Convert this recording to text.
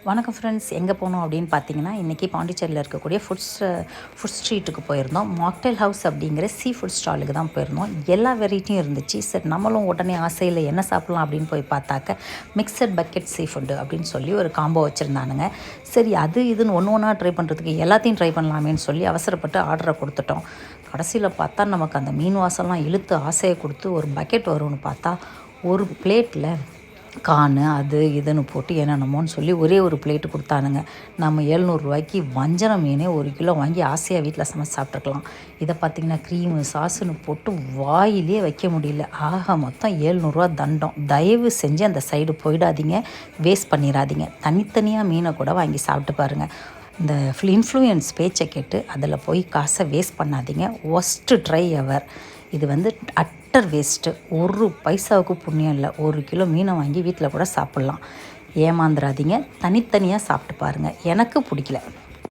வணக்கம் ஃப்ரெண்ட்ஸ், எங்கே போனோம் அப்படின்னு பார்த்தீங்கன்னா, இன்றைக்கி பாண்டிச்சேரியில் இருக்கக்கூடிய ஃபுட் ஸ்ட்ரீட்டுக்கு போயிருந்தோம். மாக்டெயில் ஹவுஸ் அப்படிங்கிற சீ ஃபுட் ஸ்டாலுக்கு தான் போயிருந்தோம். எல்லா வெரைட்டியும் இருந்துச்சு. சரி, நம்மளும் உடனே ஆசையில் என்ன சாப்பிட்லாம் அப்படின்னு போய் பார்த்தாக்க மிக்சட் பக்கெட் சீ ஃபுட்டு அப்படின்னு சொல்லி ஒரு காம்போ வச்சுருந்தானுங்க. சரி, அது இதுன்னு ஒன்றா ட்ரை பண்ணுறதுக்கு எல்லாத்தையும் ட்ரை பண்ணலாமேன்னு சொல்லி அவசரப்பட்டு ஆர்டரை கொடுத்துட்டோம். கடைசியில் பார்த்தா நமக்கு அந்த மீன் வாசம்லாம் இழுத்து ஆசையை கொடுத்து ஒரு பக்கெட் வரும்னு பார்த்தா ஒரு பிளேட்டில் காணு அது இதுன்னு போட்டு என்னென்னமோன்னு சொல்லி ஒரே ஒரு பிளேட்டு கொடுத்தானுங்க. நம்ம 700 வஞ்சர மீனே 1 கிலோ வாங்கி ஆசையாக வீட்டில் சமைச்சு சாப்பிட்ருக்கலாம். இதை பார்த்திங்கன்னா க்ரீமு சாஸுன்னு போட்டு வாயிலே வைக்க முடியல. மொத்தம் 700 தண்டம். தயவு செஞ்சு அந்த சைடு போயிடாதீங்க, வேஸ்ட் பண்ணிடாதீங்க. தனித்தனியாக மீனை கூட வாங்கி சாப்பிட்டு பாருங்கள். இந்த இன்ஃப்ளூயன்ஸ் பேச்சை கேட்டு அதில் போய் காசை வேஸ்ட் பண்ணாதீங்க. ஒஸ்ட்டு ட்ரை எவர். இது அட்டர் வேஸ்ட்டு. ஒரு பைசாவுக்கு புண்ணியம் இல்லை. 1 கிலோ மீனை வாங்கி வீட்டில் கூட சாப்பிட்லாம். ஏமாந்துடாதீங்க. தனித்தனியாக சாப்பிட்டு பாருங்கள். எனக்கு பிடிக்கல.